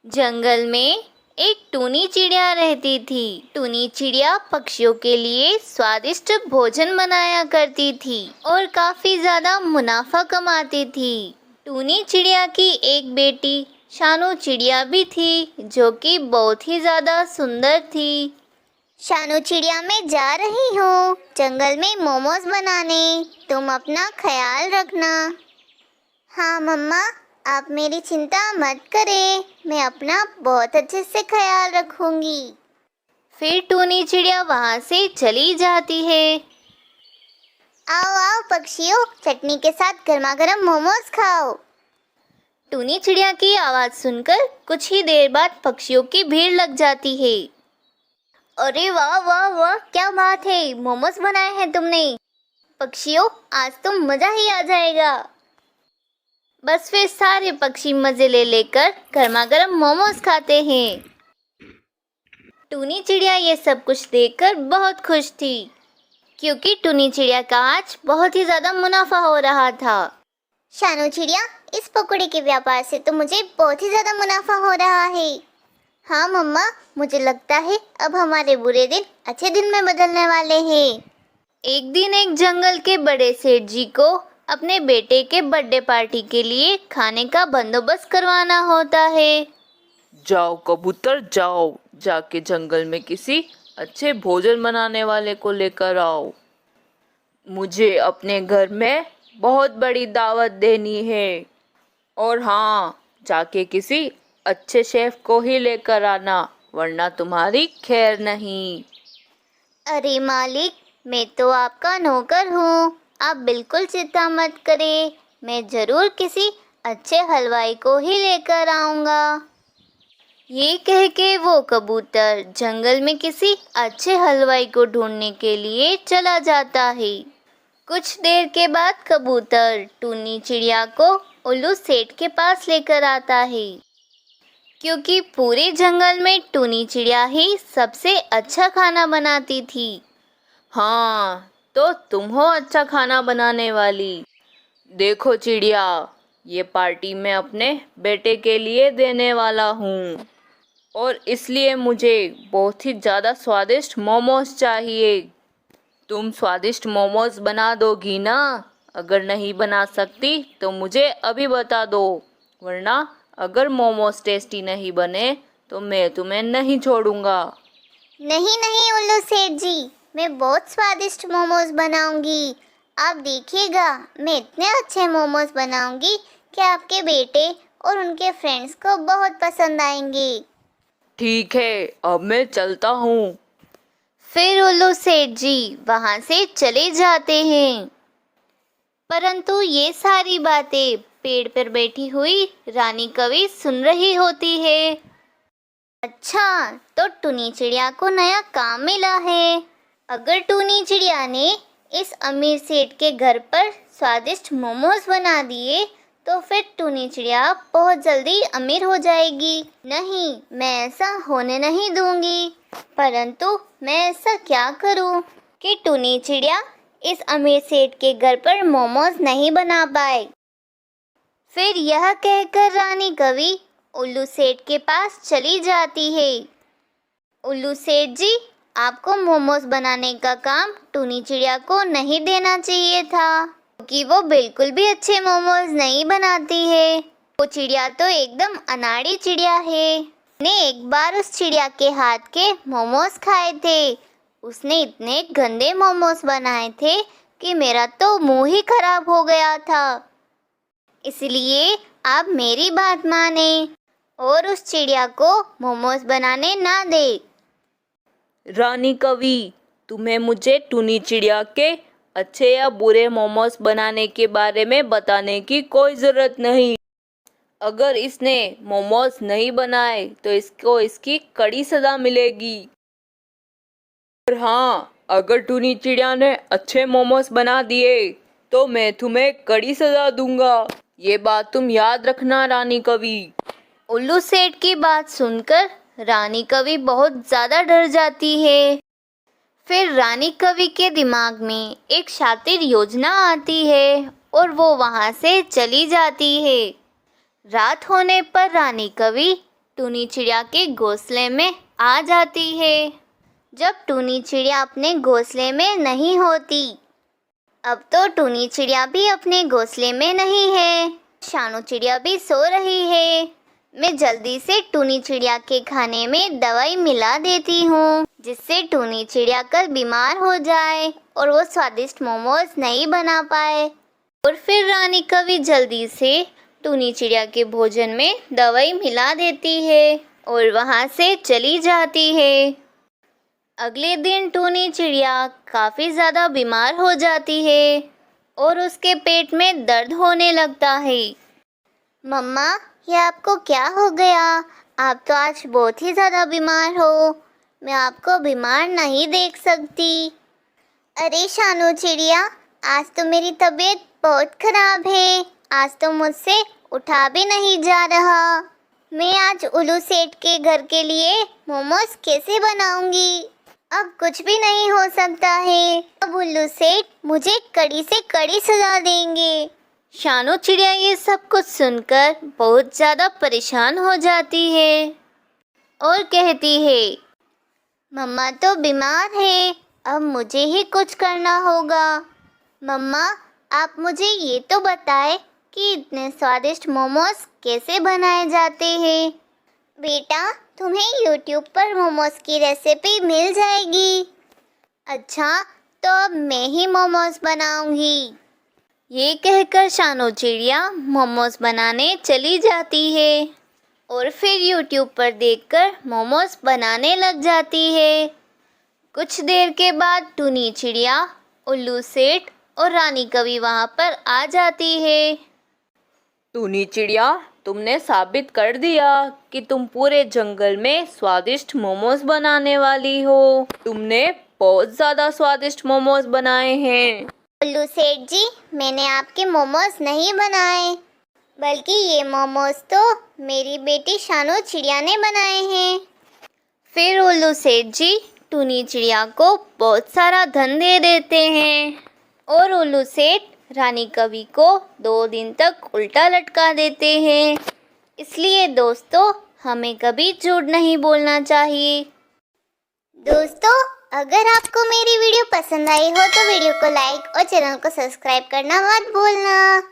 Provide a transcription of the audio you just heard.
जंगल में एक टूनी चिड़िया रहती थी। टूनी चिड़िया पक्षियों के लिए स्वादिष्ट भोजन बनाया करती थी और काफी ज्यादा मुनाफा कमाती थी। टूनी चिड़िया की एक बेटी शानू चिड़िया भी थी, जो कि बहुत ही ज्यादा सुंदर थी। शानू चिड़िया, मैं जा रही हूँ जंगल में मोमोज बनाने। तुम अपना ख्याल रखना। हाँ मम्मा, आप मेरी चिंता मत करें, मैं अपना बहुत अच्छे से ख्याल रखूंगी। फिर टूनी चिड़िया वहां से चली जाती है। आओ आओ पक्षियों, चटनी के साथ गर्मा गर्म मोमोज खाओ। टूनी चिड़िया की आवाज सुनकर कुछ ही देर बाद पक्षियों की भीड़ लग जाती है। अरे वाह वाह वाह, क्या बात है, मोमोज बनाए हैं तुमने। पक्षियों, आज तो मजा ही आ जाएगा। बस फिर सारे पक्षी मजे ले लेकर गर्मा गर्म मोमोज खाते हैं। टूनी चिड़िया ये सब कुछ देखकर बहुत खुश थी, क्योंकि टूनी चिड़िया का आज बहुत ही ज्यादा मुनाफा हो रहा था। शानू चिड़िया, इस पकौड़े के व्यापार से तो मुझे बहुत ही ज्यादा मुनाफा हो रहा है। हाँ मम्मा, मुझे लगता है अब हमारे बुरे दिन अच्छे दिन में बदलने वाले हैं। एक दिन एक जंगल के बड़े सेठ जी को अपने बेटे के बर्थडे पार्टी के लिए खाने का बंदोबस्त करवाना होता है। जाओ कबूतर जाओ, जाके जंगल में किसी अच्छे भोजन बनाने वाले को लेकर आओ। मुझे अपने घर में बहुत बड़ी दावत देनी है। और हाँ, जाके किसी अच्छे शेफ को ही लेकर आना, वरना तुम्हारी खैर नहीं। अरे मालिक, मैं तो आपका नौकर हूँ, आप बिल्कुल चिंता मत करें, मैं जरूर किसी अच्छे हलवाई को ही लेकर आऊँगा। ये कह के वो कबूतर जंगल में किसी अच्छे हलवाई को ढूंढने के लिए चला जाता है। कुछ देर के बाद कबूतर टूनी चिड़िया को उल्लू सेठ के पास लेकर आता है, क्योंकि पूरे जंगल में टूनी चिड़िया ही सबसे अच्छा खाना बनाती थी। हाँ, तो तुम हो अच्छा खाना बनाने वाली। देखो चिड़िया, ये पार्टी मैं अपने बेटे के लिए देने वाला हूँ, और इसलिए मुझे बहुत ही ज़्यादा स्वादिष्ट मोमोज चाहिए। तुम स्वादिष्ट मोमोज बना दोगी ना? अगर नहीं बना सकती तो मुझे अभी बता दो, वरना अगर मोमोज टेस्टी नहीं बने तो मैं तुम्हें नहीं छोड़ूंगा। नहीं नहीं उल्लू सेठ जी, मैं बहुत स्वादिष्ट मोमोज बनाऊंगी। आप देखिएगा, मैं इतने अच्छे मोमोज बनाऊंगी कि आपके बेटे और उनके फ्रेंड्स को बहुत पसंद आएंगे। ठीक है, अब मैं चलता हूँ। फिर उल्लू सेठ जी वहां से चले जाते हैं। परंतु ये सारी बातें पेड़ पर बैठी हुई रानी कवि सुन रही होती है। अच्छा, तो टूनी चिड़िया को नया काम मिला है। अगर टूनी चिड़िया ने इस अमीर सेठ के घर पर स्वादिष्ट मोमोज बना दिए तो फिर टूनी चिड़िया बहुत जल्दी अमीर हो जाएगी। नहीं, मैं ऐसा होने नहीं दूंगी। परंतु मैं ऐसा क्या करूं कि टूनी चिड़िया इस अमीर सेठ के घर पर मोमोज नहीं बना पाए। फिर यह कहकर रानी कवि उल्लू सेठ के पास चली जाती है। उल्लू सेठ जी, आपको मोमोज बनाने का काम टूनी चिड़िया को नहीं देना चाहिए था, क्योंकि वो बिल्कुल भी अच्छे मोमोज नहीं बनाती है। वो चिड़िया तो एकदम अनाड़ी चिड़िया है। मैंने एक बार उस चिड़िया के हाथ के मोमोज खाए थे। उसने इतने गंदे मोमोज बनाए थे कि मेरा तो मुंह ही खराब हो गया था। इसलिए आप मेरी बात माने और उस चिड़िया को मोमोज बनाने ना दे। रानी कवि, तुम्हें मुझे टूनी चिड़िया के अच्छे या बुरे मोमोज बनाने के बारे में बताने की कोई ज़रूरत नहीं। अगर इसने मोमोज नहीं बनाए तो इसको इसकी कड़ी सज़ा मिलेगी। और हाँ, अगर टूनी चिड़िया ने अच्छे मोमोज बना दिए तो मैं तुम्हें कड़ी सज़ा दूंगा। ये बात तुम याद रखना रानी कवि। उल्लू सेठ की बात सुनकर रानी कवि बहुत ज़्यादा डर जाती है। फिर रानी कवि के दिमाग में एक शातिर योजना आती है और वो वहाँ से चली जाती है। रात होने पर रानी कवि टूनी चिड़िया के घोंसले में आ जाती है। जब टूनी चिड़िया अपने घोंसले में नहीं होती, अब तो टूनी चिड़िया भी अपने घोंसले में नहीं है। शानू चिड़िया भी सो रही है। मैं जल्दी से टूनी चिड़िया के खाने में दवाई मिला देती हूँ, जिससे टूनी चिड़िया कल बीमार हो जाए और वो स्वादिष्ट मोमोज नहीं बना पाए। और फिर रानी कवि जल्दी से टूनी चिड़िया के भोजन में दवाई मिला देती है और वहाँ से चली जाती है। अगले दिन टूनी चिड़िया काफ़ी ज़्यादा बीमार हो जाती है और उसके पेट में दर्द होने लगता है। मम्मा, ये आपको क्या हो गया? आप तो आज बहुत ही ज़्यादा बीमार हो। मैं आपको बीमार नहीं देख सकती। अरे शानू चिड़िया, आज तो मेरी तबीयत बहुत ख़राब है। आज तो मुझसे उठा भी नहीं जा रहा। मैं आज उल्लू सेठ के घर के लिए मोमोज कैसे बनाऊंगी? अब कुछ भी नहीं हो सकता है। अब उल्लू सेठ मुझे कड़ी से कड़ी सजा देंगे। शानू चिड़िया ये सब कुछ सुनकर बहुत ज़्यादा परेशान हो जाती है और कहती है, मम्मा तो बीमार है, अब मुझे ही कुछ करना होगा। मम्मा, आप मुझे ये तो बताएं कि इतने स्वादिष्ट मोमोज कैसे बनाए जाते हैं? बेटा, तुम्हें YouTube पर मोमोज की रेसिपी मिल जाएगी। अच्छा, तो अब मैं ही मोमोज बनाऊंगी। ये कहकर शानू चिड़िया मोमोज बनाने चली जाती है और फिर YouTube पर देखकर मोमोज बनाने लग जाती है। कुछ देर के बाद टूनी चिड़िया, उल्लू सेठ और रानी कवि वहाँ पर आ जाती है। टूनी चिड़िया, तुमने साबित कर दिया कि तुम पूरे जंगल में स्वादिष्ट मोमोज बनाने वाली हो। तुमने बहुत ज़्यादा स्वादिष्ट मोमोज बनाए हैं। उल्लू सेठ जी, मैंने आपके मोमोज नहीं बनाए, बल्कि ये मोमोज तो मेरी बेटी शानू चिड़िया ने बनाए हैं। फिर उल्लू सेठ जी टूनी चिड़िया को बहुत सारा धन दे देते हैं और उल्लू सेठ रानी कवि को 2 दिन तक उल्टा लटका देते हैं। इसलिए दोस्तों, हमें कभी झूठ नहीं बोलना चाहिए। दोस्तों, अगर आपको मेरी वीडियो पसंद आई हो तो वीडियो को लाइक और चैनल को सब्सक्राइब करना मत भूलना।